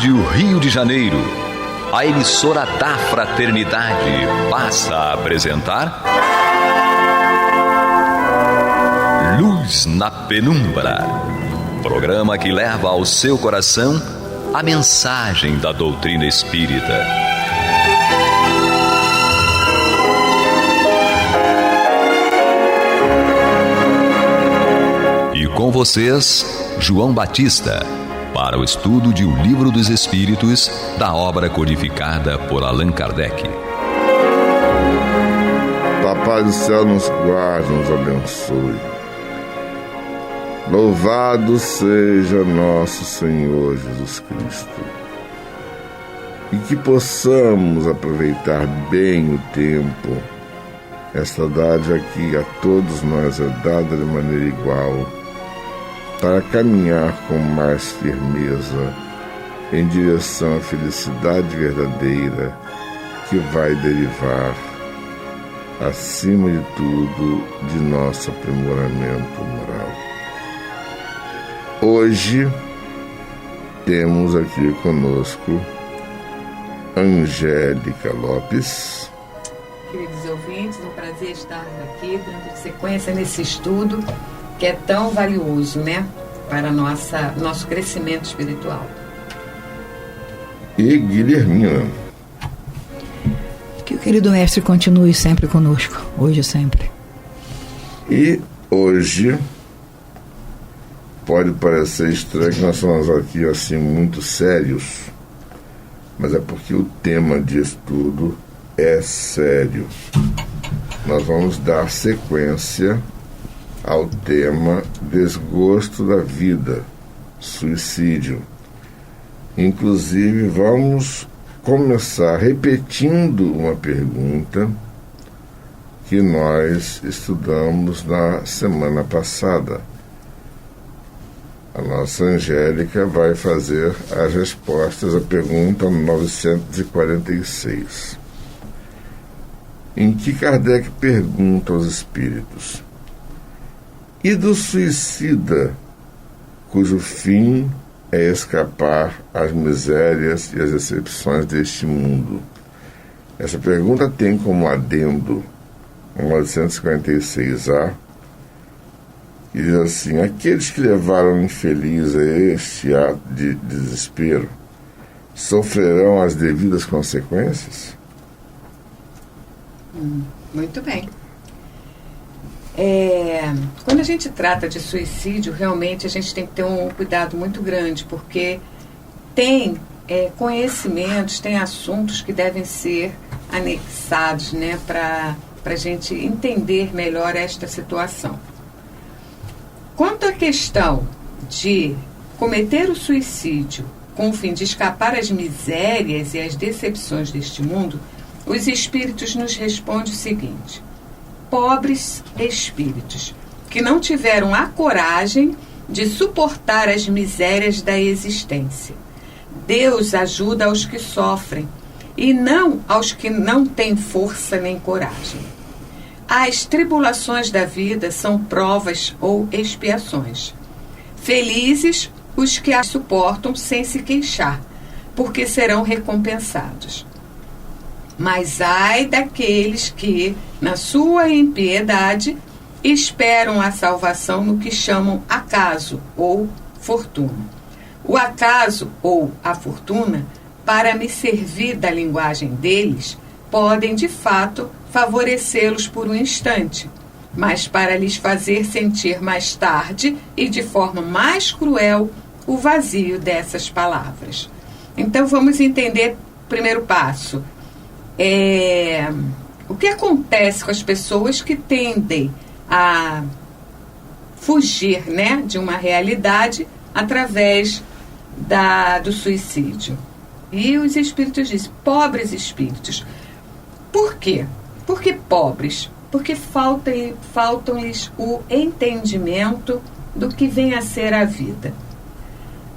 Rádio Rio de Janeiro, a emissora da Fraternidade, passa a apresentar Luz na Penumbra, programa que leva ao seu coração a mensagem da doutrina espírita. E com vocês, João Batista, para o estudo de O Livro dos Espíritos, da obra codificada por Allan Kardec. Papai do céu nos guarde, nos abençoe. Louvado seja nosso Senhor Jesus Cristo. E que possamos aproveitar bem o tempo, esta dádiva que a todos nós é dada de maneira igual, para caminhar com mais firmeza em direção à felicidade verdadeira que vai derivar, acima de tudo, de nosso aprimoramento moral. Hoje temos aqui conosco Angélica Lopes. Queridos ouvintes, é um prazer estar aqui dando sequência nesse estudo que é tão valioso, né, para nosso crescimento espiritual. E Guilhermina. Que o querido mestre continue sempre conosco, hoje e sempre. E hoje pode parecer estranho que nós estamos aqui assim muito sérios, mas é porque o tema de estudo é sério. Nós vamos dar sequência ao tema desgosto da vida, suicídio. Inclusive, vamos começar repetindo uma pergunta que nós estudamos na semana passada. A nossa Angélica vai fazer as respostas à pergunta 946, em que Kardec pergunta aos espíritos: e do suicida, cujo fim é escapar às misérias e às decepções deste mundo? Essa pergunta tem como adendo 956A, e diz assim: aqueles que levaram infeliz a este ato de desespero sofrerão as devidas consequências? Muito bem. Quando a gente trata de suicídio, realmente a gente tem que ter um cuidado muito grande, porque tem conhecimentos, tem assuntos que devem ser anexados, né, para a gente entender melhor esta situação. Quanto à questão de cometer o suicídio com o fim de escapar às misérias e às decepções deste mundo, os espíritos nos respondem o seguinte: pobres espíritos, que não tiveram a coragem de suportar as misérias da existência. Deus ajuda aos que sofrem, e não aos que não têm força nem coragem. As tribulações da vida são provas ou expiações. Felizes os que as suportam sem se queixar, porque serão recompensados. Mas ai daqueles que, na sua impiedade, esperam a salvação no que chamam acaso ou fortuna. O acaso ou a fortuna, para me servir da linguagem deles, podem, de fato, favorecê-los por um instante, mas para lhes fazer sentir mais tarde e de forma mais cruel o vazio dessas palavras. Então vamos entender o primeiro passo. O que acontece com as pessoas que tendem a fugir, né, de uma realidade através do suicídio? E os espíritos dizem: pobres espíritos. Por quê? Por que pobres? Porque faltam-lhes o entendimento do que vem a ser a vida.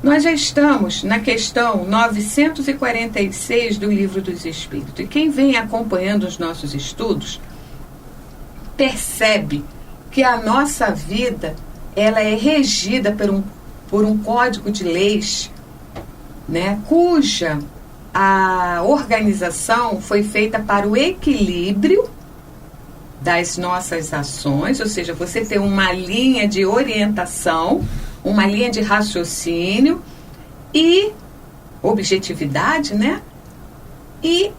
Nós já estamos na questão 946 do Livro dos Espíritos. E quem vem acompanhando os nossos estudos percebe que a nossa vida ela é regida por um código de leis né, cuja a organização foi feita para o equilíbrio das nossas ações, ou seja, você ter uma linha de orientação, uma linha de raciocínio e objetividade, né? E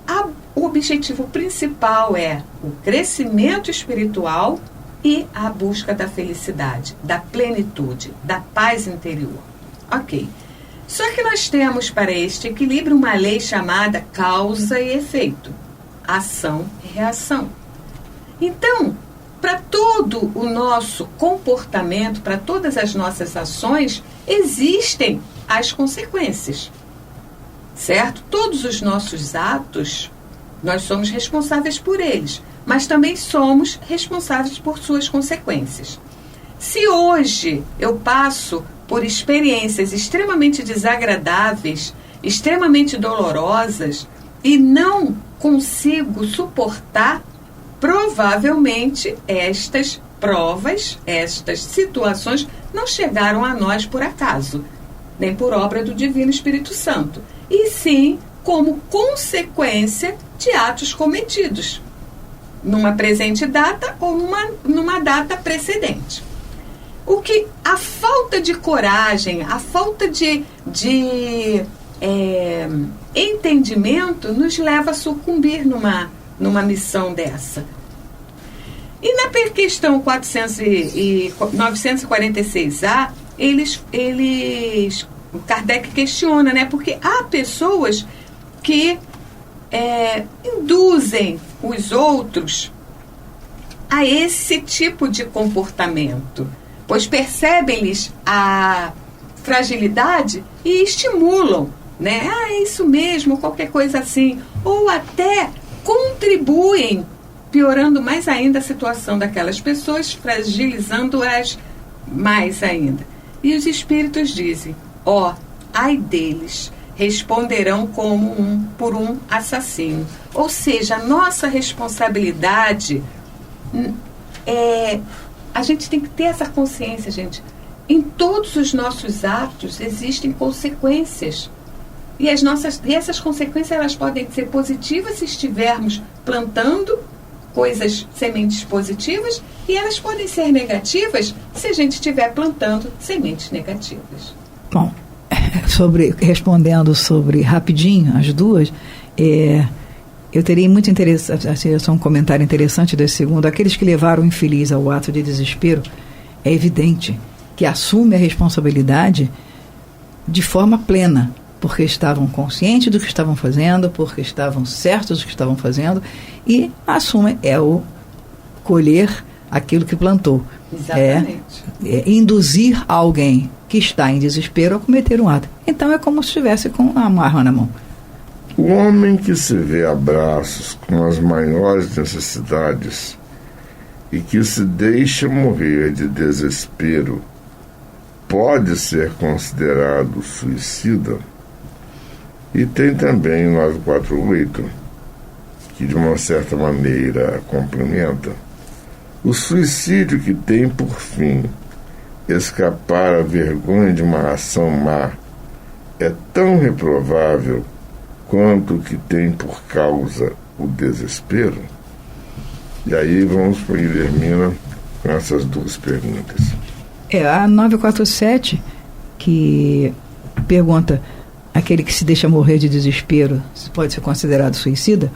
o objetivo principal é o crescimento espiritual e a busca da felicidade, da plenitude, da paz interior. Ok. Só que nós temos para este equilíbrio uma lei chamada causa e efeito, ação e reação. Então, para todo o nosso comportamento, para todas as nossas ações, existem as consequências, certo? Todos os nossos atos, nós somos responsáveis por eles, mas também somos responsáveis por suas consequências. Se hoje eu passo por experiências extremamente desagradáveis, extremamente dolorosas, e não consigo suportar, provavelmente estas provas, estas situações não chegaram a nós por acaso, nem por obra do Divino Espírito Santo, e sim como consequência de atos cometidos numa presente data ou numa data precedente. O que a falta de coragem, a falta de entendimento nos leva a sucumbir numa missão dessa. E na questão 946A, o Kardec questiona, né? Porque há pessoas que induzem os outros a esse tipo de comportamento, pois percebem-lhes a fragilidade e estimulam, né? É isso mesmo, qualquer coisa assim. Ou até contribuem, piorando mais ainda a situação daquelas pessoas, fragilizando-as mais ainda. E os espíritos dizem, ai deles, responderão por um assassino. Ou seja, a nossa responsabilidade a gente tem que ter essa consciência, gente. Em todos os nossos atos existem consequências. E essas consequências elas podem ser positivas se estivermos plantando sementes positivas, e elas podem ser negativas se a gente estiver plantando sementes negativas. Bom, respondendo rapidinho as duas, eu teria muito interesse, só um comentário interessante desse segundo. Aqueles que levaram o infeliz ao ato de desespero, é evidente que assume a responsabilidade de forma plena, porque estavam conscientes do que estavam fazendo, porque estavam certos do que estavam fazendo, e assume o colher aquilo que plantou. Exatamente. Induzir alguém que está em desespero a cometer um ato. Então é como se estivesse com uma arma na mão. O homem que se vê a braços com as maiores necessidades e que se deixa morrer de desespero pode ser considerado suicida? E tem também o 948, que de uma certa maneira complementa. O suicídio que tem por fim escapar à vergonha de uma ação má é tão reprovável quanto o que tem por causa o desespero? E aí vamos para a Guilhermina com essas duas perguntas. A 947, que pergunta: aquele que se deixa morrer de desespero pode ser considerado suicida?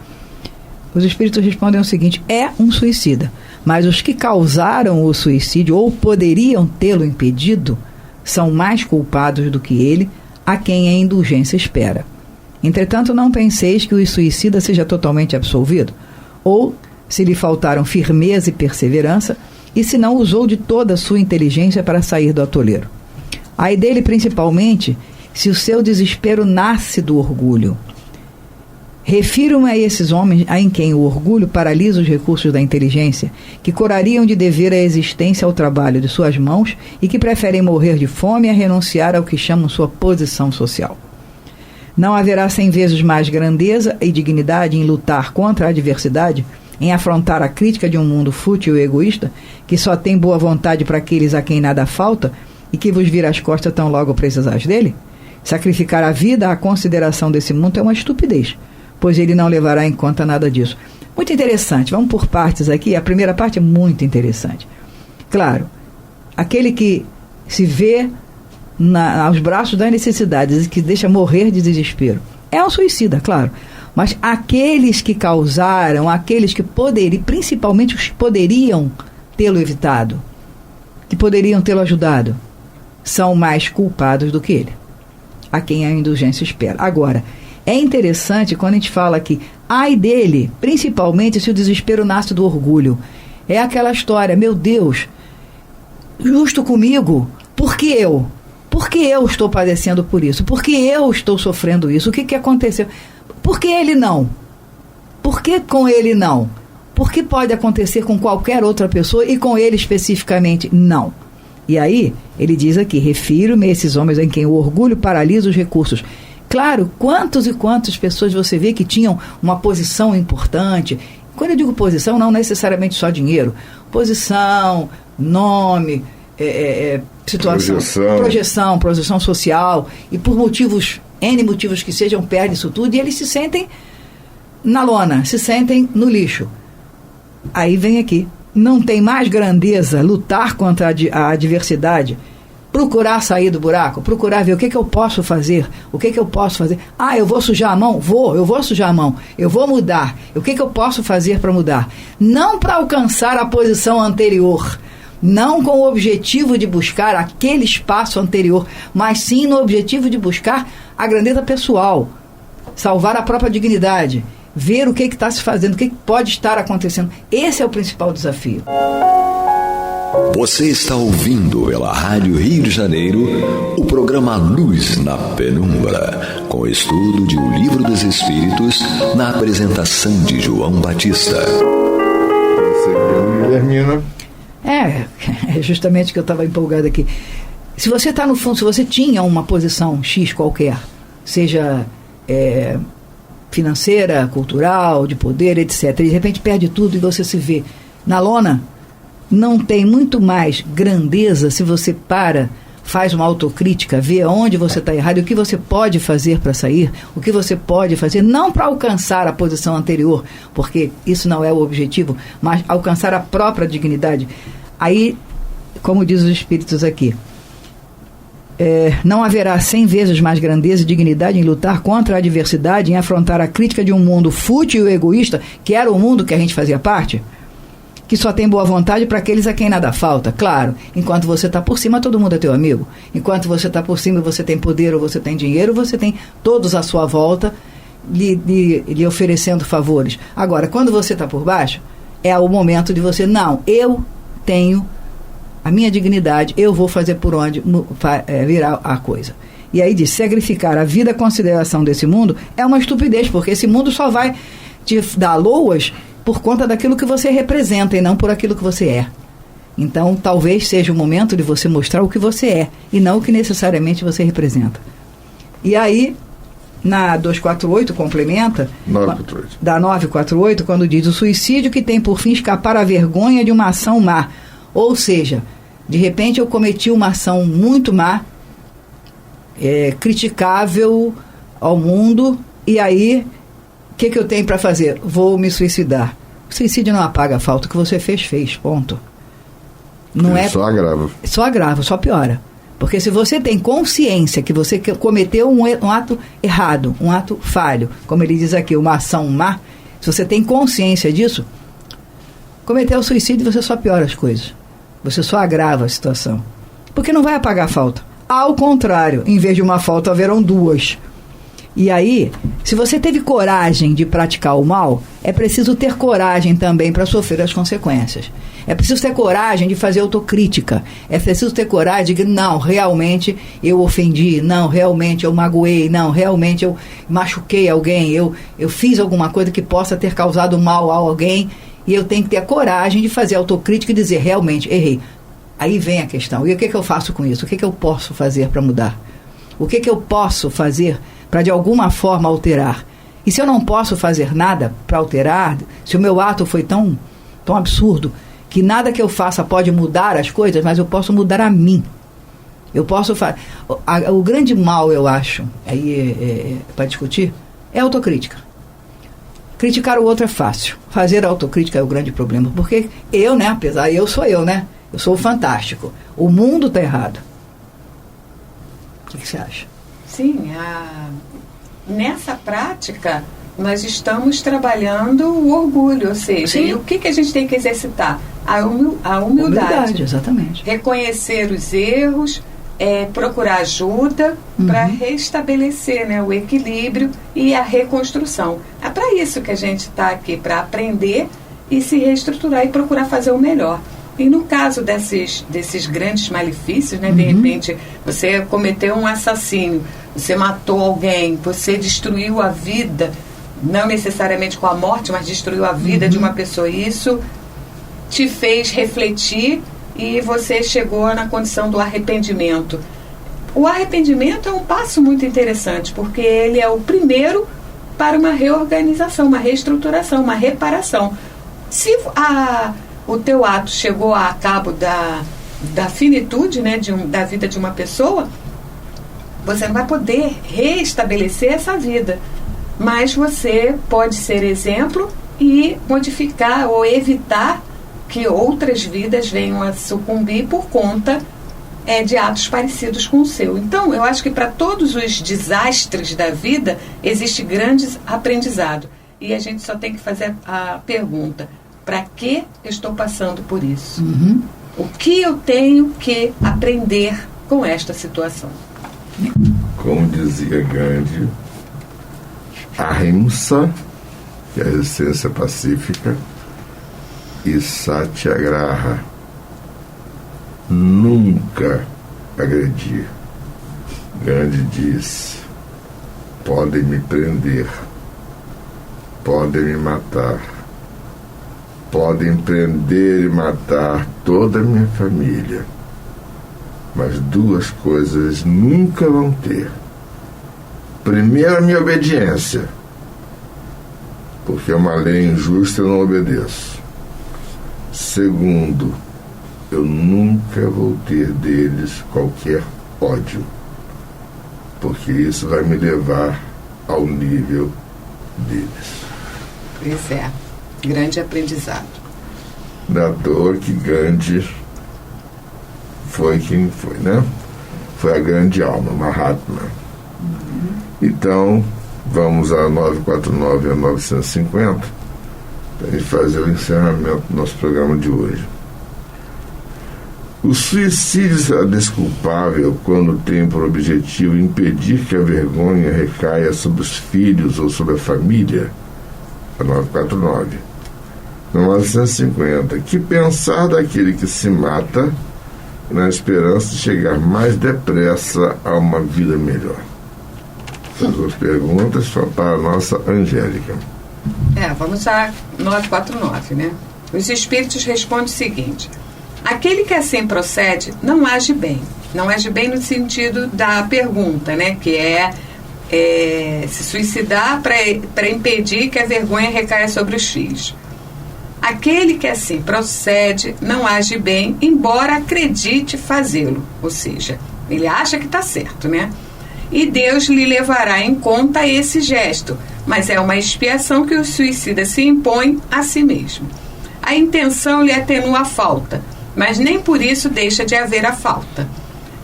Os espíritos respondem o seguinte: é um suicida, mas os que causaram o suicídio ou poderiam tê-lo impedido são mais culpados do que ele, a quem a indulgência espera. Entretanto, não penseis que o suicida seja totalmente absolvido, ou se lhe faltaram firmeza e perseverança, e se não usou de toda a sua inteligência para sair do atoleiro. Ai dele principalmente se o seu desespero nasce do orgulho. Refiro-me a esses homens em quem o orgulho paralisa os recursos da inteligência, que corariam de dever a existência ao trabalho de suas mãos e que preferem morrer de fome a renunciar ao que chamam sua posição social. Não haverá 100 vezes mais grandeza e dignidade em lutar contra a adversidade, em afrontar a crítica de um mundo fútil e egoísta, que só tem boa vontade para aqueles a quem nada falta e que vos vira as costas tão logo precisais dele, Sacrificar a vida à consideração desse mundo é uma estupidez, pois ele não levará em conta nada disso. Muito interessante, vamos por partes aqui. A primeira parte é muito interessante. Claro, aquele que se vê aos braços das necessidades e que deixa morrer de desespero é um suicida, claro. Mas aqueles que causaram, aqueles que poderiam, principalmente os que poderiam tê-lo evitado, que poderiam tê-lo ajudado, são mais culpados do que ele, a quem a indulgência espera. Agora, é interessante quando a gente fala que ai dele, principalmente se o desespero nasce do orgulho. É aquela história, meu Deus, justo comigo, por que eu? Por que eu estou padecendo por isso? Por que eu estou sofrendo isso? O que aconteceu? Por que ele não? Por que com ele não? Por que pode acontecer com qualquer outra pessoa e com ele especificamente não? E aí, ele diz aqui, refiro-me a esses homens em quem o orgulho paralisa os recursos. Claro, quantos e quantas pessoas você vê que tinham uma posição importante. Quando eu digo posição, não necessariamente só dinheiro. Posição, nome, situação, projeção social, e por motivos, N motivos que sejam, perde isso tudo, e eles se sentem na lona, se sentem no lixo. Aí vem aqui, não tem mais grandeza lutar contra a adversidade, procurar sair do buraco, procurar ver o que eu posso fazer, o que eu posso fazer. Eu vou sujar a mão? Eu vou sujar a mão, eu vou mudar, o que eu posso fazer para mudar? Não para alcançar a posição anterior, não com o objetivo de buscar aquele espaço anterior, mas sim no objetivo de buscar a grandeza pessoal, salvar a própria dignidade, ver o que está se fazendo, o que pode estar acontecendo. Esse é o principal desafio. Você está ouvindo pela Rádio Rio de Janeiro o programa Luz na Penumbra, com estudo de O Livro dos Espíritos, na apresentação de João Batista. Guilhermina. É justamente que eu estava empolgado aqui. Se você está no fundo, se você tinha uma posição X qualquer, seja financeira, cultural, de poder, etc., e de repente perde tudo e você se vê na lona, não tem muito mais grandeza se você faz uma autocrítica, vê onde você está errado e o que você pode fazer para sair, o que você pode fazer, não para alcançar a posição anterior, porque isso não é o objetivo, mas alcançar a própria dignidade. Aí, como diz os espíritos aqui, não haverá 100 vezes mais grandeza e dignidade em lutar contra a adversidade, em afrontar a crítica de um mundo fútil e egoísta, que era o mundo que a gente fazia parte, que só tem boa vontade para aqueles a quem nada falta. Claro, enquanto você está por cima, todo mundo é teu amigo. Enquanto você está por cima, você tem poder ou você tem dinheiro, você tem todos à sua volta lhe oferecendo favores. Agora, quando você está por baixo, é o momento de você, não, eu tenho a minha dignidade, eu vou fazer por onde virar a coisa. E aí diz, sacrificar a vida à consideração desse mundo é uma estupidez, porque esse mundo só vai te dar loas por conta daquilo que você representa e não por aquilo que você é. Então, talvez seja o momento de você mostrar o que você é e não o que necessariamente você representa. E aí, na 248, complementa, 948. Da 948, quando diz o suicídio que tem por fim escapar à vergonha de uma ação má. Ou seja, de repente eu cometi uma ação muito má, criticável ao mundo, e aí o que eu tenho para fazer? Vou me suicidar. O suicídio não apaga a falta. O que você fez, ponto. Não é só agrava. Só agrava, só piora. Porque se você tem consciência que você cometeu um ato errado, um ato falho, como ele diz aqui, uma ação má, se você tem consciência disso, cometer o suicídio, você só piora as coisas. Você só agrava a situação. Porque não vai apagar a falta. Ao contrário, em vez de uma falta, haverão duas. E aí, se você teve coragem de praticar o mal, é preciso ter coragem também para sofrer as consequências. É preciso ter coragem de fazer autocrítica. É preciso ter coragem de que, não, realmente eu ofendi, não, realmente eu magoei, não, realmente eu machuquei alguém, eu fiz alguma coisa que possa ter causado mal a alguém, e eu tenho que ter a coragem de fazer autocrítica e dizer, realmente, errei. Aí vem a questão, e o que eu faço com isso? O que eu posso fazer para mudar? O que eu posso fazer para de alguma forma alterar? E se eu não posso fazer nada para alterar, se o meu ato foi tão absurdo, que nada que eu faça pode mudar as coisas, mas eu posso mudar a mim. Eu posso fazer. O grande mal, eu acho, aí para discutir, é a autocrítica. Criticar o outro é fácil. Fazer a autocrítica é o grande problema. Porque eu, né? Apesar, eu sou eu, né? Eu sou o fantástico. O mundo está errado. O que você acha? Sim, nessa prática nós estamos trabalhando o orgulho, ou seja, e o que a gente tem que exercitar? A humildade. Exatamente. Reconhecer os erros, procurar ajuda para restabelecer, né, o equilíbrio e a reconstrução. É para isso que a gente está aqui, para aprender e se reestruturar e procurar fazer o melhor. E no caso desses grandes malefícios, né, de repente você cometeu um assassínio, você matou alguém, você destruiu a vida, não necessariamente com a morte, mas destruiu a vida de uma pessoa. Isso te fez refletir e você chegou na condição do arrependimento. O arrependimento é um passo muito interessante, porque ele é o primeiro para uma reorganização, uma reestruturação, uma reparação. Se o teu ato chegou a cabo da finitude, né, da vida de uma pessoa, você não vai poder restabelecer essa vida. Mas você pode ser exemplo e modificar ou evitar que outras vidas venham a sucumbir por conta de atos parecidos com o seu. Então, eu acho que para todos os desastres da vida existe grande aprendizado. E a gente só tem que fazer a pergunta: para que eu estou passando por isso? O que eu tenho que aprender com esta situação? Como dizia Gandhi, Ahimsa, que é a resistência pacífica, e Satyagraha, nunca agredir. Gandhi diz: podem me prender, podem me matar, podem prender e matar toda a minha família, mas duas coisas nunca vão ter. Primeiro, a minha obediência, porque é uma lei injusta e eu não obedeço. Segundo, eu nunca vou ter deles qualquer ódio, porque isso vai me levar ao nível deles. Pois é, grande aprendizado. Da toa que Gandhi foi quem foi, né? Foi a grande alma, Mahatma. Então, vamos a 949 a 950 para a gente fazer o encerramento do nosso programa de hoje. O suicídio será desculpável quando tem por objetivo impedir que a vergonha recaia sobre os filhos ou sobre a família? A 949. No 950, que pensar daquele que se mata na esperança de chegar mais depressa a uma vida melhor? Essas duas perguntas só para a nossa Angélica. Vamos a 949, né? Os espíritos respondem o seguinte: aquele que assim procede não age bem. Não age bem no sentido da pergunta, né? Que é se suicidar para impedir que a vergonha recaia sobre os filhos. Aquele que assim procede não age bem, embora acredite fazê-lo. Ou seja, ele acha que está certo, né? E Deus lhe levará em conta esse gesto, mas é uma expiação que o suicida se impõe a si mesmo. A intenção lhe atenua a falta, mas nem por isso deixa de haver a falta.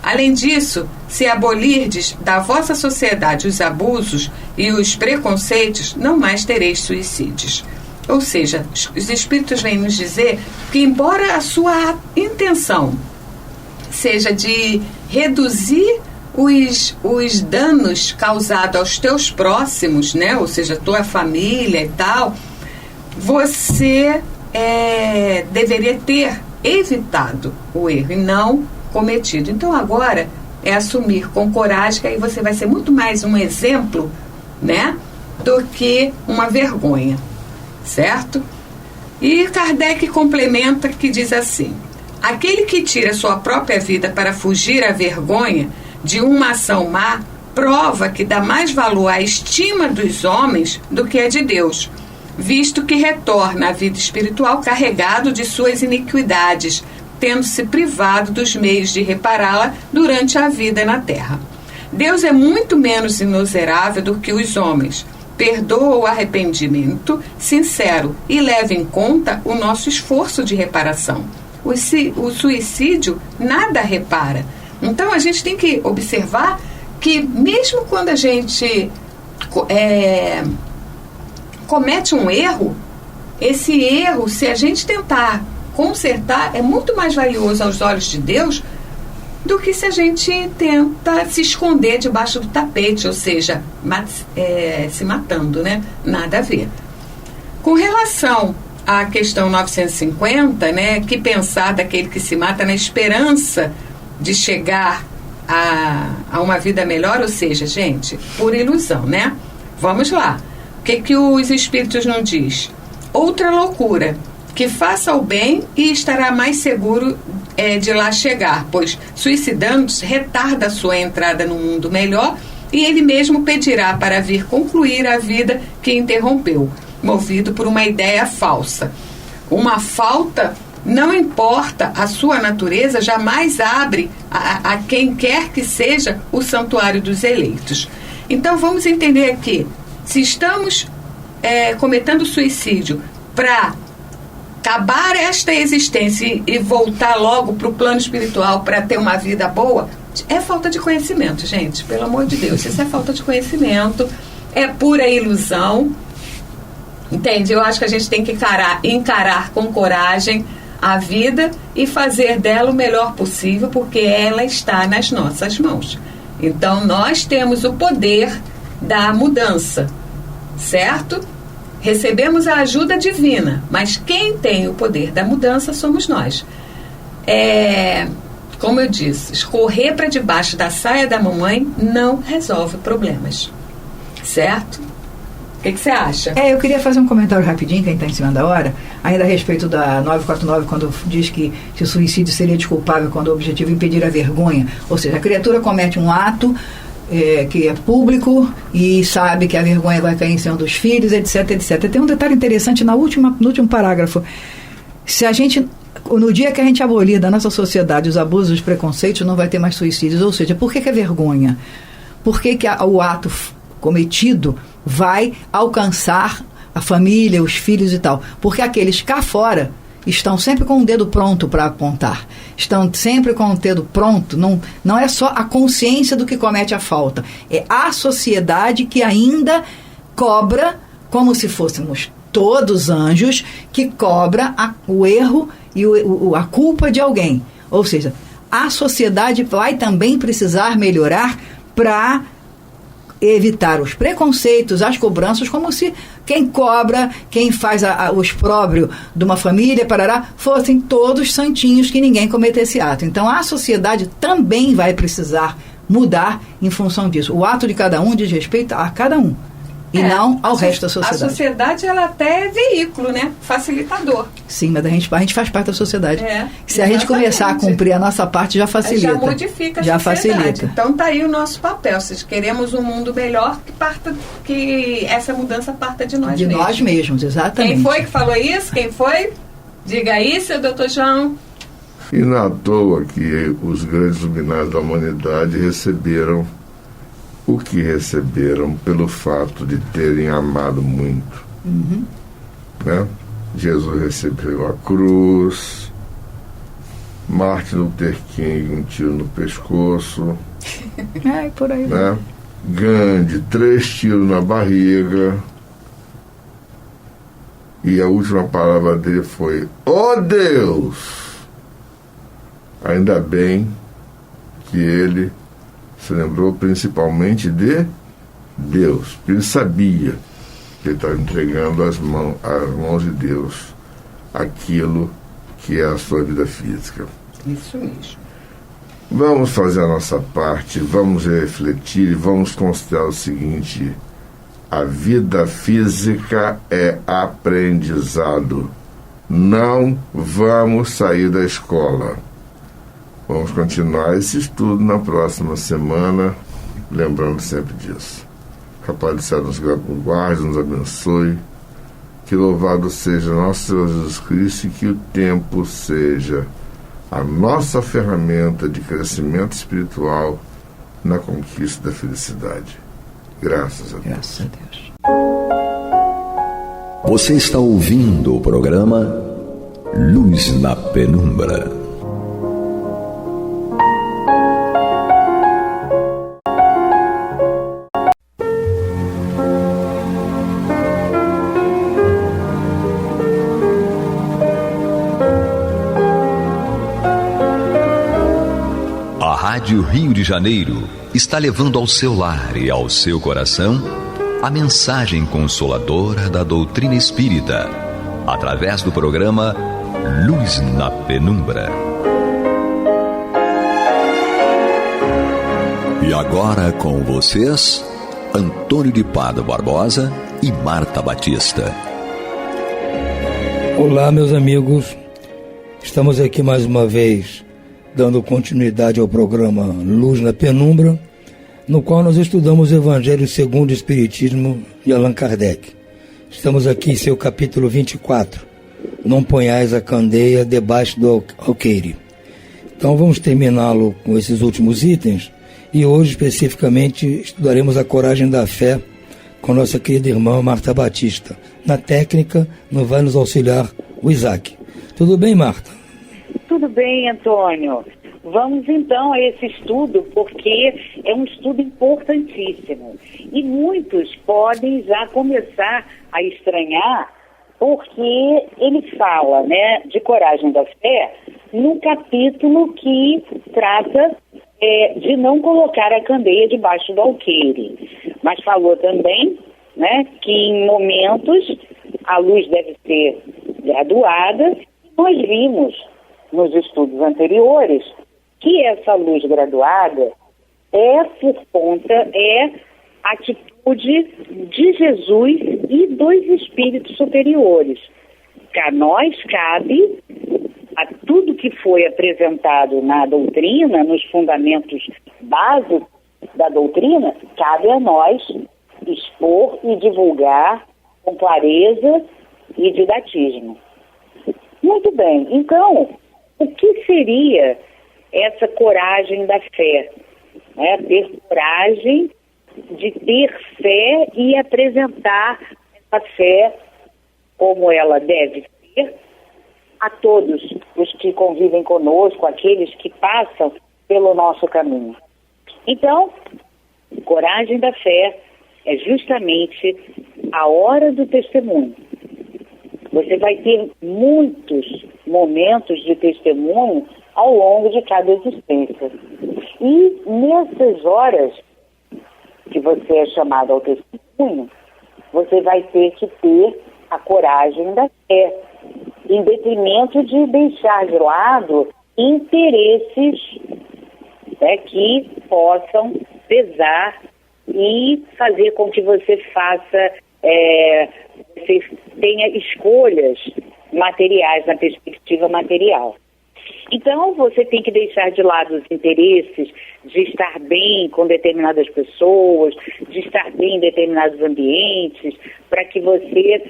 Além disso, se abolirdes da vossa sociedade os abusos e os preconceitos, não mais tereis suicídios. Ou seja, os espíritos vêm nos dizer que, embora a sua intenção seja de reduzir os danos causados aos teus próximos, né? Ou seja, tua família e tal, você deveria ter evitado o erro e não cometido. Então agora é assumir com coragem, que aí você vai ser muito mais um exemplo, né, do que uma vergonha, certo? E Kardec complementa, que diz assim: aquele que tira sua própria vida para fugir à vergonha de uma ação má, prova que dá mais valor à estima dos homens do que a de Deus, visto que retorna à vida espiritual carregado de suas iniquidades, tendo-se privado dos meios de repará-la durante a vida na terra. Deus é muito menos inexorável do que os homens. Perdoa o arrependimento sincero e leva em conta o nosso esforço de reparação. O suicídio nada repara. Então a gente tem que observar que mesmo quando a gente comete um erro, esse erro, se a gente tentar consertar, é muito mais valioso aos olhos de Deus do que se a gente tenta se esconder debaixo do tapete, ou seja, se matando, né? Nada a ver. Com relação à questão 950, né, que pensar daquele que se mata na esperança de chegar a uma vida melhor, ou seja, gente, por ilusão, né? Vamos lá. O que os Espíritos nos diz? Outra loucura, que faça o bem e estará mais seguro de lá chegar, pois suicidando-se retarda a sua entrada no mundo melhor e ele mesmo pedirá para vir concluir a vida que interrompeu, movido por uma ideia falsa. Uma falta, não importa a sua natureza, jamais abre a quem quer que seja o santuário dos eleitos. Então vamos entender aqui, se estamos cometendo suicídio para acabar esta existência e voltar logo para o plano espiritual para ter uma vida boa, é falta de conhecimento, gente, pelo amor de Deus, isso é falta de conhecimento, é pura ilusão, entende? Eu acho que a gente tem que encarar com coragem a vida e fazer dela o melhor possível, porque ela está nas nossas mãos. Então nós temos o poder da mudança, certo? Recebemos a ajuda divina, mas quem tem o poder da mudança somos nós. Como eu disse, escorrer para debaixo da saia da mamãe não resolve problemas, certo? O que você acha? Eu queria fazer um comentário rapidinho, quem está em cima da hora, ainda a respeito da 949, quando diz que o suicídio seria desculpável quando o objetivo é impedir a vergonha. Ou seja, a criatura comete um ato que é público e sabe que a vergonha vai cair em cima dos filhos, etc, etc. Tem um detalhe interessante no último parágrafo. Se a gente, no dia que a gente abolir da nossa sociedade os abusos, os preconceitos, não vai ter mais suicídios. Ou seja, por que é vergonha? Por que o ato cometido vai alcançar a família, os filhos e tal? Porque aqueles cá fora estão sempre com o dedo pronto para apontar, estão sempre com o dedo pronto, não é só a consciência do que comete a falta, é a sociedade que ainda cobra, como se fôssemos todos anjos, que cobra o erro e a culpa de alguém. Ou seja, a sociedade vai também precisar melhorar para evitar os preconceitos, as cobranças, como se quem cobra, quem faz o expróbrio de uma família, fossem todos santinhos, que ninguém cometesse ato. Então a sociedade também vai precisar mudar em função disso. O ato de cada um diz respeito a cada um e não ao resto da sociedade. A sociedade, ela até é veículo, né? Facilitador. Sim, mas a gente faz parte da sociedade. Se a gente exatamente. Começar a cumprir a nossa parte, já facilita. Já modifica a já sociedade. Facilita. Então tá aí o nosso papel. Se queremos um mundo melhor, que essa mudança parta de nós mesmos. De nós mesmos, exatamente. Quem foi que falou isso? Quem foi? Diga aí, seu doutor João. E não é à toa que os grandes iluminados da humanidade receberam o que receberam pelo fato de terem amado muito. Né? Jesus recebeu a cruz, Martin Luther King um tiro no pescoço, por aí. Né? Gandhi 3 tiros na barriga, e a última palavra dele foi: "Oh Deus!" Ainda bem que ele se lembrou principalmente de Deus, porque ele sabia que ele estava entregando às mãos de Deus aquilo que é a sua vida física. Isso mesmo. Vamos fazer a nossa parte, vamos refletir e vamos considerar o seguinte: a vida física é aprendizado. Não vamos sair da escola. Vamos continuar esse estudo na próxima semana, lembrando sempre disso. Que a paz do céu nos guarde, nos abençoe. Que louvado seja nosso Senhor Jesus Cristo e que o tempo seja a nossa ferramenta de crescimento espiritual na conquista da felicidade. Graças a Deus. Graças a Deus. Você está ouvindo o programa Luz na Penumbra. A Rádio Rio de Janeiro está levando ao seu lar e ao seu coração a mensagem consoladora da doutrina espírita, através do programa Luz na Penumbra. E agora com vocês, Antônio de Pádua Barbosa e Marta Batista. Olá, meus amigos. Estamos aqui mais uma vez dando continuidade ao programa Luz na Penumbra, no qual nós estudamos o Evangelho segundo o Espiritismo de Allan Kardec. Estamos aqui em seu capítulo 24, Não ponhais a candeia debaixo do alqueire. Então vamos terminá-lo com esses últimos itens e hoje especificamente estudaremos a coragem da fé com nossa querida irmã Marta Batista. Na técnica não vai nos auxiliar o Isaac. Tudo bem, Marta? Tudo bem, Antônio. Vamos então a esse estudo, porque é um estudo importantíssimo. E muitos podem já começar a estranhar, porque ele fala, né, de coragem da fé no capítulo que trata de não colocar a candeia debaixo do alqueire. Mas falou também, né, que em momentos a luz deve ser graduada. Nós vimos nos estudos anteriores que essa luz graduada é atitude de Jesus e dos espíritos superiores. A nós cabe, a tudo que foi apresentado na doutrina, nos fundamentos básicos da doutrina, cabe a nós expor e divulgar com clareza e didatismo. Muito bem, então, o que seria essa coragem da fé? Ter coragem de ter fé e apresentar a fé como ela deve ser a todos os que convivem conosco, aqueles que passam pelo nosso caminho. Então, coragem da fé é justamente a hora do testemunho. Você vai ter muitos momentos de testemunho ao longo de cada existência. E nessas horas que você é chamado ao testemunho, você vai ter que ter a coragem da fé, em detrimento de deixar de lado interesses que possam pesar e fazer com que você você tenha escolhas materiais na perspectiva material. Então, você tem que deixar de lado os interesses de estar bem com determinadas pessoas, de estar bem em determinados ambientes, para que você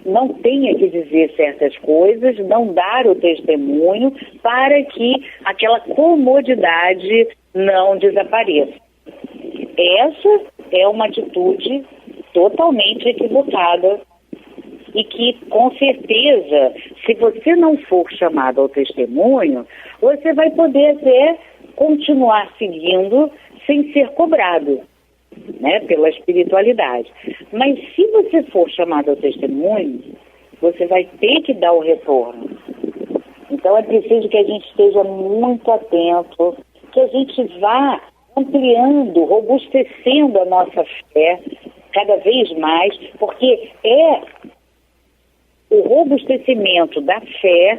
não tenha que dizer certas coisas, não dar o testemunho, para que aquela comodidade não desapareça. Essa é uma atitude totalmente equivocada e que, com certeza, se você não for chamado ao testemunho, você vai poder até continuar seguindo sem ser cobrado, né, pela espiritualidade. Mas se você for chamado ao testemunho, você vai ter que dar o retorno. Então é preciso que a gente esteja muito atento, que a gente vá ampliando, robustecendo a nossa fé cada vez mais, porque o robustecimento da fé,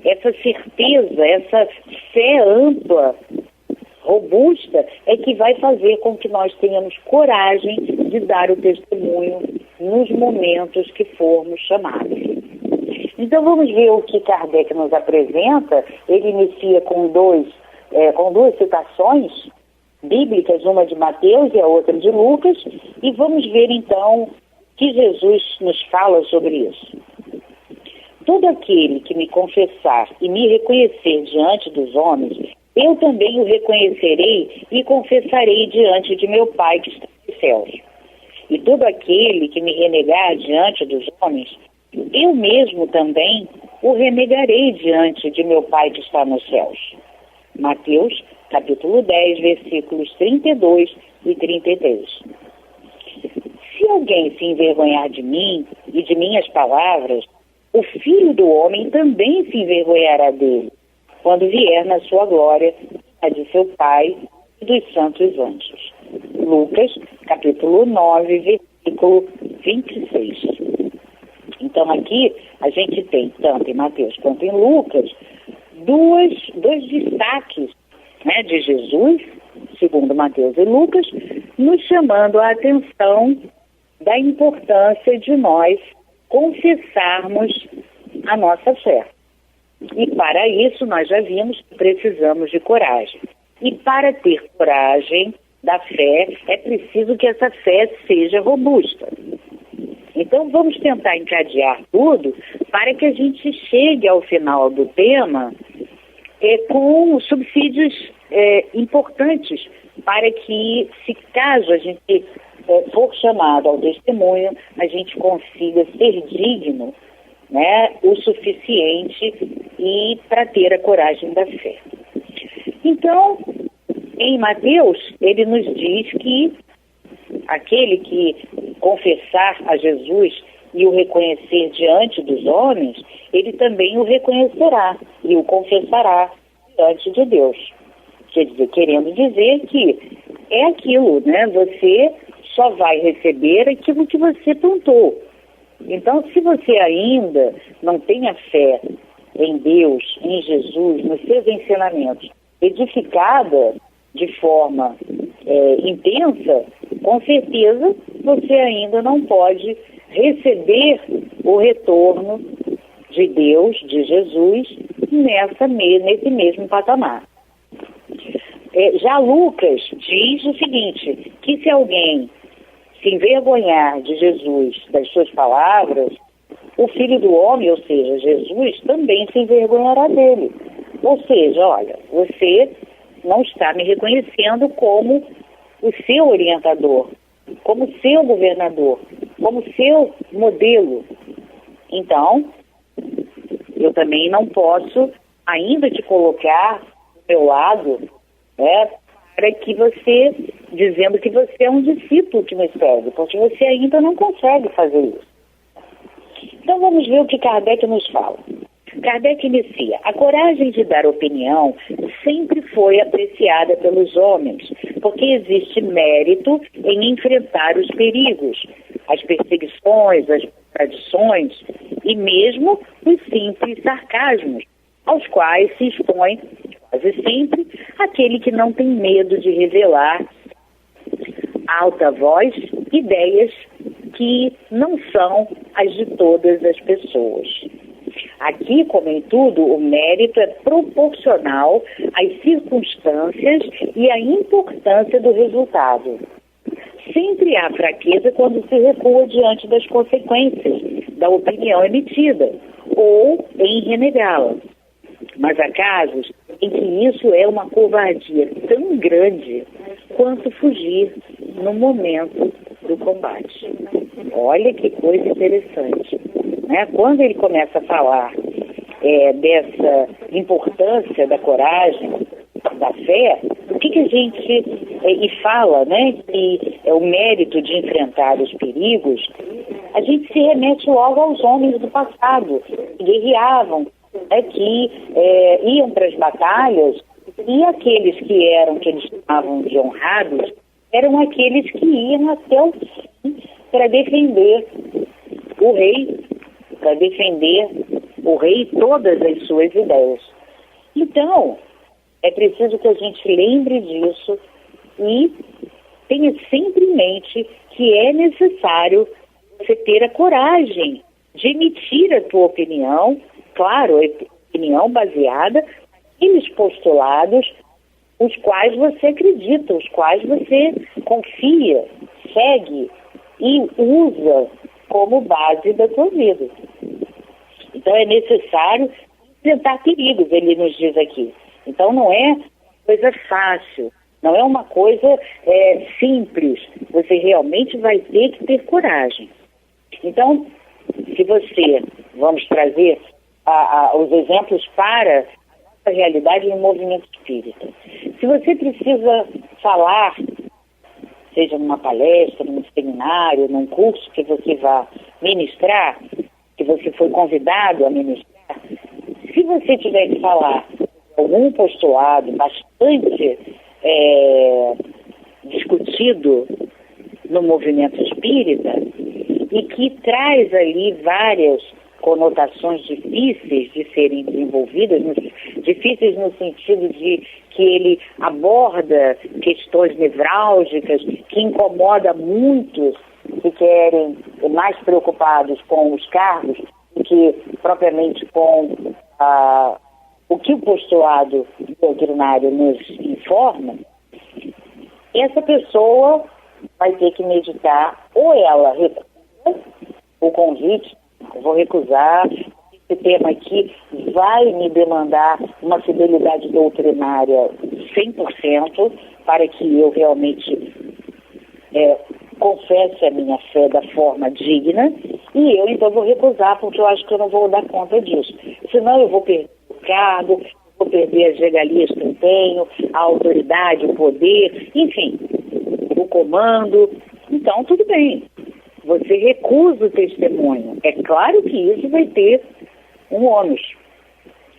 essa certeza, essa fé ampla, robusta, é que vai fazer com que nós tenhamos coragem de dar o testemunho nos momentos que formos chamados. Então vamos ver o que Kardec nos apresenta. Ele inicia com duas citações bíblicas, uma de Mateus e a outra de Lucas, e vamos ver então que Jesus nos fala sobre isso. todo aquele que me confessar e me reconhecer diante dos homens, eu também o reconhecerei e confessarei diante de meu Pai que está nos céus. E todo aquele que me renegar diante dos homens, eu mesmo também o renegarei diante de meu Pai que está nos céus. Mateus, capítulo 10, versículos 32 e 33. Se alguém se envergonhar de mim e de minhas palavras, o Filho do Homem também se envergonhará dele, quando vier na sua glória, a de seu Pai e dos santos anjos. Lucas, capítulo 9, versículo 26. Então aqui a gente tem, tanto em Mateus quanto em Lucas, dois destaques, né, de Jesus, segundo Mateus e Lucas, nos chamando a atenção da importância de nós confessarmos a nossa fé. E para isso nós já vimos que precisamos de coragem. E para ter coragem da fé, é preciso que essa fé seja robusta. Então vamos tentar encadear tudo para que a gente chegue ao final do tema com subsídios importantes para que, se caso a gente for chamado ao testemunho, a gente consiga ser digno, né, o suficiente e para ter a coragem da fé. Então, em Mateus, ele nos diz que aquele que confessar a Jesus e o reconhecer diante dos homens, ele também o reconhecerá e o confessará diante de Deus. Quer dizer, querendo dizer que é aquilo, né? Você só vai receber aquilo que você plantou. Então, se você ainda não tem a fé em Deus, em Jesus, nos seus ensinamentos, edificada de forma intensa, com certeza você ainda não pode receber o retorno de Deus, de Jesus, nesse mesmo patamar. Já Lucas diz o seguinte, que se alguém se envergonhar de Jesus, das suas palavras, o Filho do Homem, ou seja, Jesus, também se envergonhará dele. Ou seja, olha, você não está me reconhecendo como o seu orientador, como seu governador, como seu modelo. Então, eu também não posso ainda te colocar do meu lado, né, para que você, dizendo que você é um discípulo que me segue, porque você ainda não consegue fazer isso. Então vamos ver o que Kardec nos fala. Kardec inicia: a coragem de dar opinião sempre foi apreciada pelos homens, porque existe mérito em enfrentar os perigos, as perseguições, as contradições e mesmo os simples sarcasmos, aos quais se expõe quase sempre aquele que não tem medo de revelar a alta voz ideias que não são as de todas as pessoas. Aqui, como em tudo, o mérito é proporcional às circunstâncias e à importância do resultado. Sempre há fraqueza quando se recua diante das consequências da opinião emitida ou em renegá-la. Mas há casos em que isso é uma covardia tão grande quanto fugir no momento do combate. Olha que coisa interessante, né? Quando ele começa a falar dessa importância da coragem, da fé, o que a gente e fala, né, que é o mérito de enfrentar os perigos, a gente se remete logo aos homens do passado, que guerreavam, que iam para as batalhas, e aqueles que eles chamavam de honrados, eram aqueles que iam até o fim para defender o rei, e todas as suas ideias. Então, é preciso que a gente lembre disso e tenha sempre em mente que é necessário você ter a coragem de emitir a tua opinião, claro, opinião baseada nos postulados os quais você acredita, os quais você confia, segue e usa como base da tua vida. Então, Então é necessário enfrentar perigos, ele nos diz aqui. Então não é coisa fácil, não é uma coisa simples. Você realmente vai ter que ter coragem. Então, se você, vamos trazer os exemplos para a realidade no movimento espírita. Se você precisa falar, seja numa palestra, num seminário, num curso que você vá ministrar, que você foi convidado a ministrar, se você tiver que falar algum postulado bastante discutido no movimento espírita e que traz ali várias conotações difíceis de serem desenvolvidas, difíceis no sentido de que ele aborda questões nevrálgicas, que incomoda muitos que querem mais preocupados com os cargos do que propriamente com o que o postulado doutrinário nos informa. Essa pessoa vai ter que meditar, ou ela recusa o convite, eu vou recusar, esse tema aqui vai me demandar uma fidelidade doutrinária 100% para que eu realmente confesse a minha fé da forma digna, e eu então vou recusar, porque eu acho que eu não vou dar conta disso. Senão eu vou perder o cargo, vou perder as regalias que eu tenho, a autoridade, o poder, enfim, o comando. Então, tudo bem. Você recusa o testemunho. É claro que isso vai ter um ônus,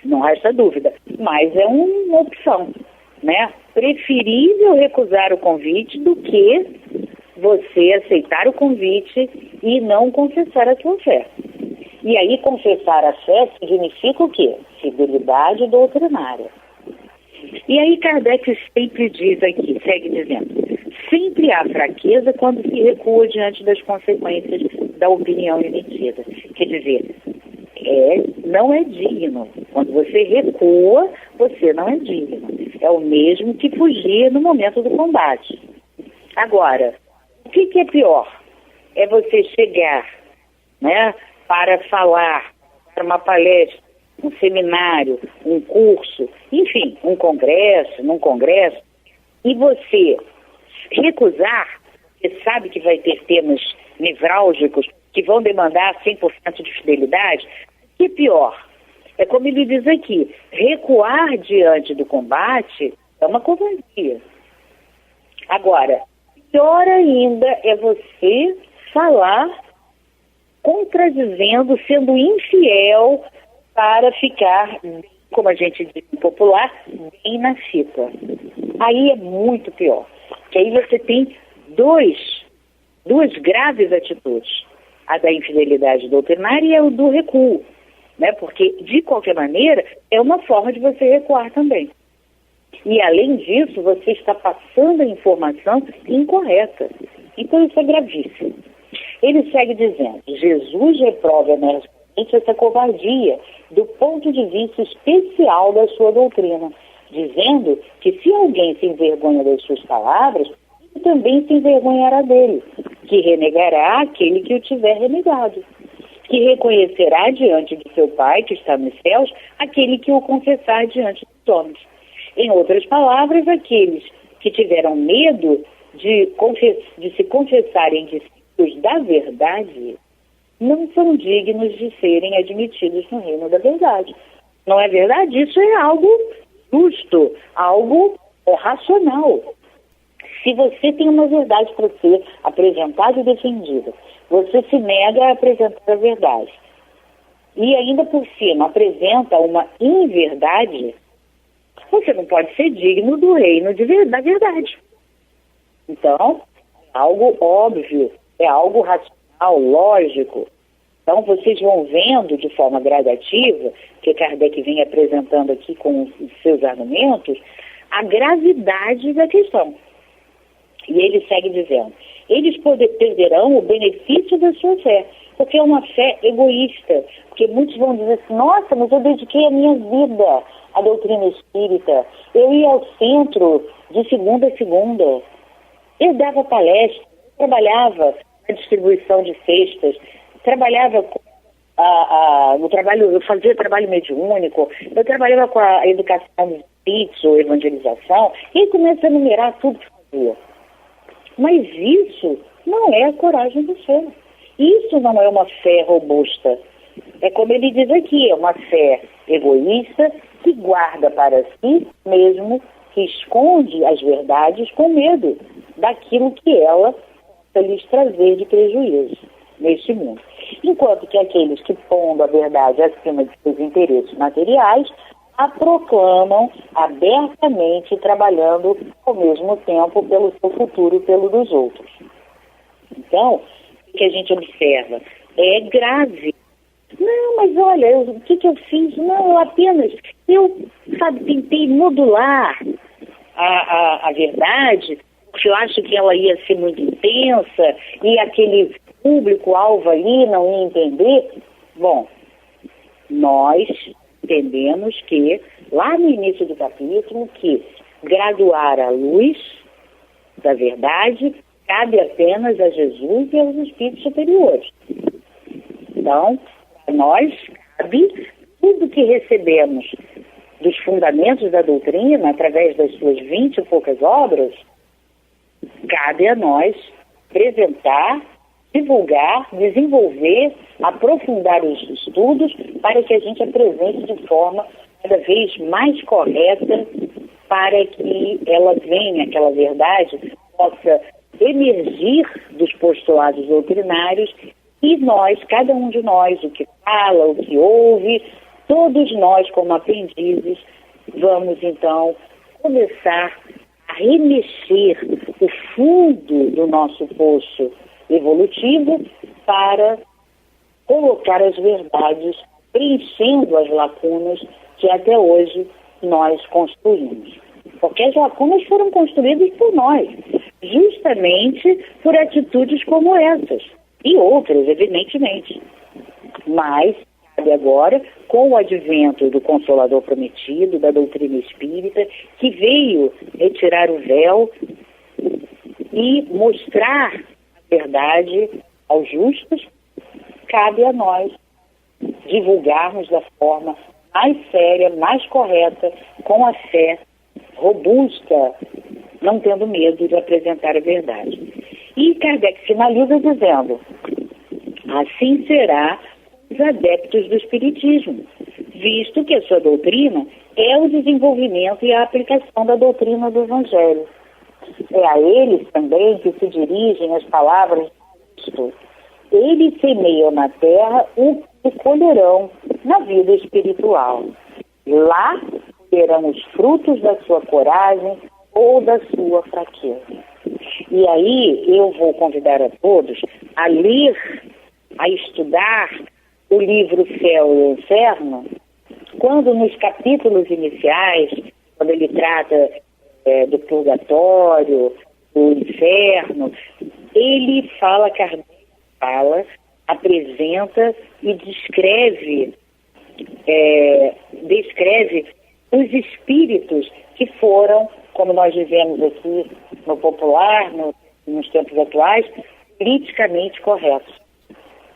não resta dúvida, mas é uma opção, né? Preferível recusar o convite do que você aceitar o convite e não confessar a sua fé. E aí, confessar a fé significa o quê? Fidelidade doutrinária. E aí Kardec sempre diz aqui, segue dizendo, sempre há fraqueza quando se recua diante das consequências da opinião emitida. Quer dizer, não é digno. Quando você recua, você não é digno. É o mesmo que fugir no momento do combate. Agora, o que é pior? É você chegar, né, para falar, para uma palestra, um seminário, um curso, enfim, num congresso, e você recusar, você sabe que vai ter temas nevrálgicos que vão demandar 100% de fidelidade. O que é pior? É como ele diz aqui, recuar diante do combate é uma covardia. Agora, pior ainda é você falar contradizendo, sendo infiel para ficar, como a gente diz em popular, bem na fita. Aí é muito pior. Que aí você tem duas graves atitudes. A da infidelidade doutrinária e a do recuo, né? Porque, de qualquer maneira, é uma forma de você recuar também. E, além disso, você está passando a informação incorreta. Então, isso é gravíssimo. Ele segue dizendo, Jesus reprova energicamente essa covardia do ponto de vista especial da sua doutrina, dizendo que se alguém se envergonha das suas palavras, ele também se envergonhará dele, que renegará aquele que o tiver renegado, que reconhecerá diante de seu Pai, que está nos céus, aquele que o confessar diante dos homens. Em outras palavras, aqueles que tiveram medo de se confessarem discípulos da verdade, não são dignos de serem admitidos no reino da verdade. Não é verdade? Isso é algo justo, algo racional. Se você tem uma verdade para ser apresentada e defendida, você se nega a apresentar a verdade e ainda por cima apresenta uma inverdade, você não pode ser digno do reino da verdade. Então, é algo óbvio, é algo racional, lógico. Então, vocês vão vendo de forma gradativa, que Kardec vem apresentando aqui com os seus argumentos, a gravidade da questão. E ele segue dizendo, eles perderão o benefício da sua fé, porque é uma fé egoísta. Porque muitos vão dizer assim, nossa, mas eu dediquei a minha vida à doutrina espírita, eu ia ao centro de segunda a segunda, eu dava palestra, trabalhava na distribuição de cestas, trabalhava com o trabalho, eu fazia trabalho mediúnico, eu trabalhava com a educação dos espíritos ou evangelização, e começa a numerar tudo que fazia. Mas isso não é a coragem do ser. Isso não é uma fé robusta. É como ele diz aqui, é uma fé egoísta que guarda para si mesmo, que esconde as verdades com medo daquilo que ela possa lhes trazer de prejuízo neste mundo. Enquanto que aqueles que pondo a verdade acima de seus interesses materiais, a proclamam abertamente, trabalhando ao mesmo tempo pelo seu futuro e pelo dos outros. Então, o que a gente observa é grave. Não, mas olha, o que eu fiz? Não, eu tentei modular a verdade, porque eu acho que ela ia ser muito intensa e aquele público-alvo ali não ia entender. Bom, nós entendemos que, lá no início do capítulo, que graduar a luz da verdade cabe apenas a Jesus e aos espíritos superiores. Então, a nós cabe tudo que recebemos dos fundamentos da doutrina, através das suas 20 e poucas obras, cabe a nós apresentar, divulgar, desenvolver, aprofundar os estudos para que a gente apresente de forma cada vez mais correta, para que ela venha, aquela verdade, possa emergir dos postulados doutrinários e nós, cada um de nós, o que fala, o que ouve, todos nós como aprendizes, vamos então começar a remexer o fundo do nosso poço evolutivo para colocar as verdades, preenchendo as lacunas que até hoje nós construímos. Porque as lacunas foram construídas por nós, justamente por atitudes como essas, e outras, evidentemente. Mas cabe agora, com o advento do Consolador Prometido, da doutrina espírita, que veio retirar o véu e mostrar a verdade aos justos, cabe a nós divulgarmos da forma mais séria, mais correta, com a fé robusta, não tendo medo de apresentar a verdade. E Kardec finaliza dizendo: assim será os adeptos do Espiritismo, visto que a sua doutrina é o desenvolvimento e a aplicação da doutrina do Evangelho. É a eles também que se dirigem as palavras de Cristo. Eles semeiam na terra o que colherão na vida espiritual. Lá terão os frutos da sua coragem ou da sua fraqueza. E aí eu vou convidar a todos a ler, a estudar o livro Céu e Inferno, quando nos capítulos iniciais, quando ele trata do purgatório, do inferno, ele fala, Kardec fala, apresenta e descreve os espíritos que foram, como nós dizemos aqui no popular, nos tempos atuais, politicamente corretos.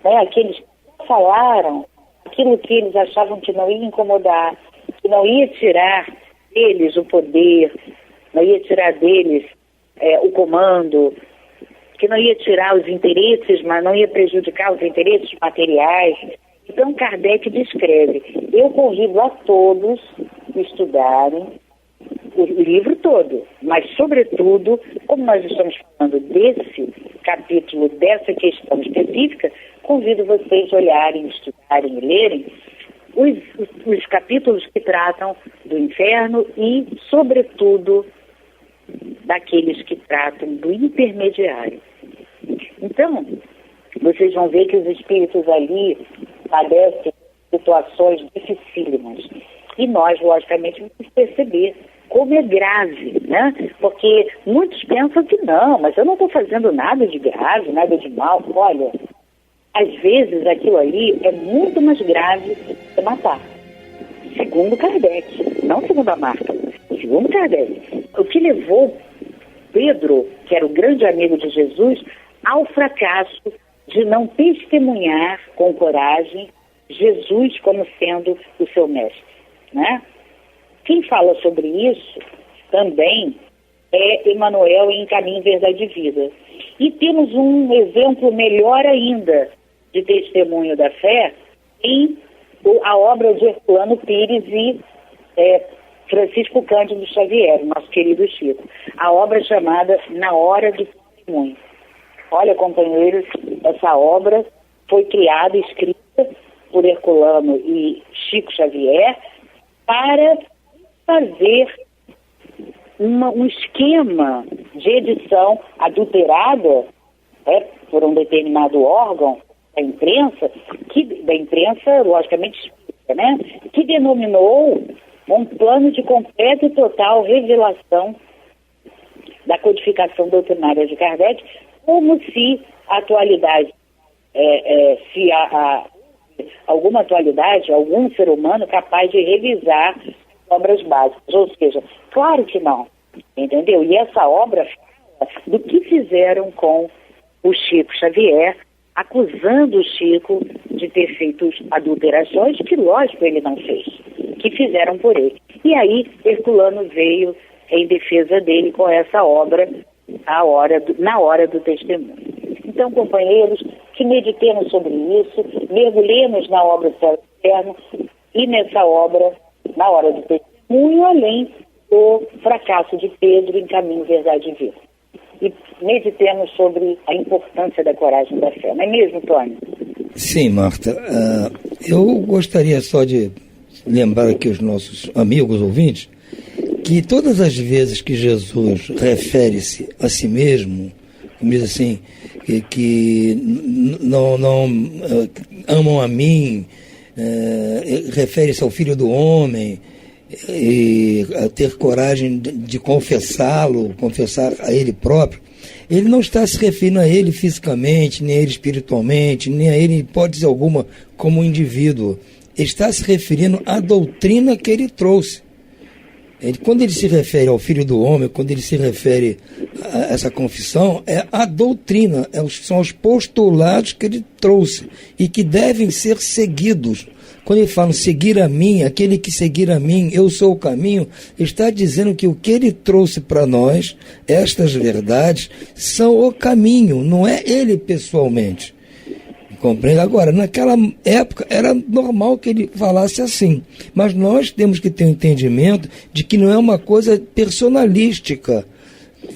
Aqueles que falaram aquilo que eles achavam que não ia incomodar, que não ia tirar deles o poder, não ia tirar deles o comando, que não ia tirar os interesses, mas não ia prejudicar os interesses materiais. Então Kardec descreve. Eu convido a todos estudarem o livro todo, mas sobretudo, como nós estamos falando desse capítulo, dessa questão específica, convido vocês a olharem, estudarem e lerem os capítulos que tratam do inferno e, sobretudo, daqueles que tratam do intermediário. Então, vocês vão ver que os espíritos ali padecem situações dificílimas. E nós, logicamente, vamos perceber como é grave, né? Porque muitos pensam que não, mas eu não estou fazendo nada de grave, nada de mal. Olha, às vezes aquilo ali é muito mais grave que matar. Segundo Kardec, não segundo a Marta, segundo Kardec. O que levou Pedro, que era o grande amigo de Jesus, ao fracasso de não testemunhar com coragem Jesus como sendo o seu mestre, né? Quem fala sobre isso também é Emmanuel em Caminho, Verdade e Vida. E temos um exemplo melhor ainda de testemunho da fé em a obra de Herculano Pires e Francisco Cândido Xavier, nosso querido Chico. A obra chamada Na Hora do Testemunho. Olha, companheiros, essa obra foi criada, escrita por Herculano e Chico Xavier para fazer um esquema de edição adulterada por um determinado órgão da imprensa, logicamente, né, que denominou um plano de completa e total revelação da codificação doutrinária de Kardec, como se a atualidade, se há alguma atualidade, algum ser humano capaz de revisar obras básicas, ou seja, claro que não, entendeu? E essa obra fala do que fizeram com o Chico Xavier, acusando o Chico de ter feito adulterações, que lógico ele não fez, que fizeram por ele. E aí Herculano veio em defesa dele com essa obra, Na Hora do Testemunho. Então, companheiros, que meditemos sobre isso, mergulhemos na obra do Céu Eterno e nessa obra, Na Hora do Testemunho, além do fracasso de Pedro em Caminho, Verdade e Vida. E meditemos sobre a importância da coragem da fé. Não é mesmo, Tony? Sim, Marta. Eu gostaria só de lembrar aqui os nossos amigos ouvintes que todas as vezes que Jesus refere-se a si mesmo, como diz assim, que não amam a mim, refere-se ao Filho do Homem, e a ter coragem de confessar a ele próprio, ele não está se referindo a ele fisicamente, nem a ele espiritualmente, nem a ele, em hipótese alguma, como indivíduo. Ele está se referindo à doutrina que ele trouxe. Quando ele se refere ao Filho do Homem, quando ele se refere a essa confissão, é a doutrina, são os postulados que ele trouxe e que devem ser seguidos. Quando ele fala seguir a mim, aquele que seguir a mim, eu sou o caminho, está dizendo que o que ele trouxe para nós, estas verdades, são o caminho, não é ele pessoalmente. Compreende? Agora, naquela época era normal que ele falasse assim, mas nós temos que ter um entendimento de que não é uma coisa personalística.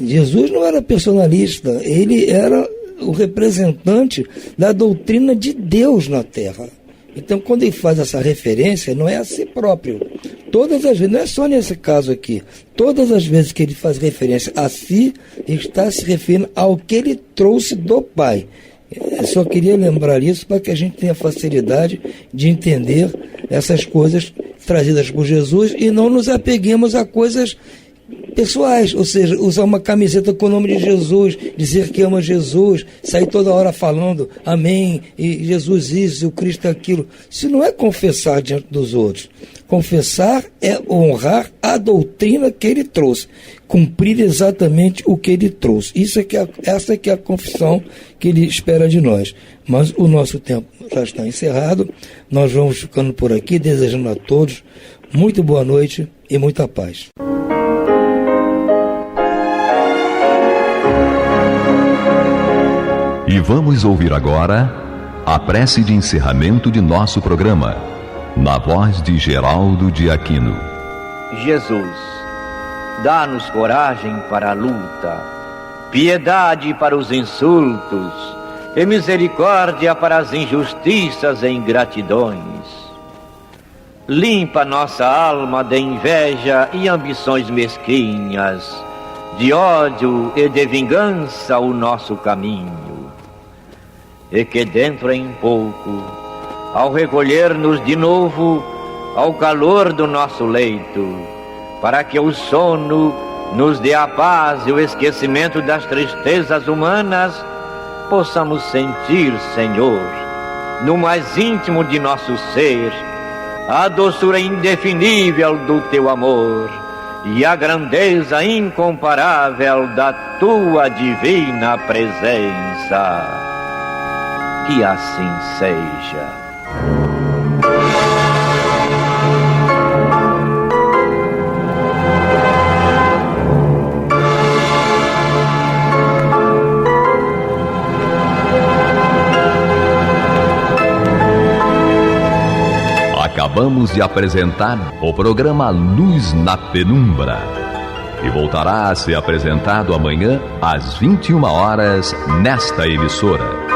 Jesus não era personalista, ele era o representante da doutrina de Deus na Terra. Então, quando ele faz essa referência, não é a si próprio. Todas as vezes, não é só nesse caso aqui, todas as vezes que ele faz referência a si, ele está se referindo ao que ele trouxe do Pai. Eu só queria lembrar isso para que a gente tenha facilidade de entender essas coisas trazidas por Jesus e não nos apeguemos a coisas pessoais, ou seja, usar uma camiseta com o nome de Jesus, dizer que ama Jesus, sair toda hora falando amém, e Jesus isso, o Cristo aquilo. Isso não é confessar diante dos outros. Confessar é honrar a doutrina que ele trouxe, cumprir exatamente o que ele trouxe. Essa é a confissão que ele espera de nós. Mas o nosso tempo já está encerrado, nós vamos ficando por aqui, desejando a todos muito boa noite e muita paz. E vamos ouvir agora a prece de encerramento de nosso programa, na voz de Geraldo de Aquino. Jesus, dá-nos coragem para a luta, piedade para os insultos e misericórdia para as injustiças e ingratidões. Limpa nossa alma de inveja e ambições mesquinhas, de ódio e de vingança o nosso caminho. E que dentro em pouco, ao recolher-nos de novo ao calor do nosso leito, para que o sono nos dê a paz e o esquecimento das tristezas humanas, possamos sentir, Senhor, no mais íntimo de nosso ser, a doçura indefinível do Teu amor e a grandeza incomparável da Tua divina presença. Que assim seja. Acabamos de apresentar o programa Luz na Penumbra, que voltará a ser apresentado amanhã às 21 horas nesta emissora.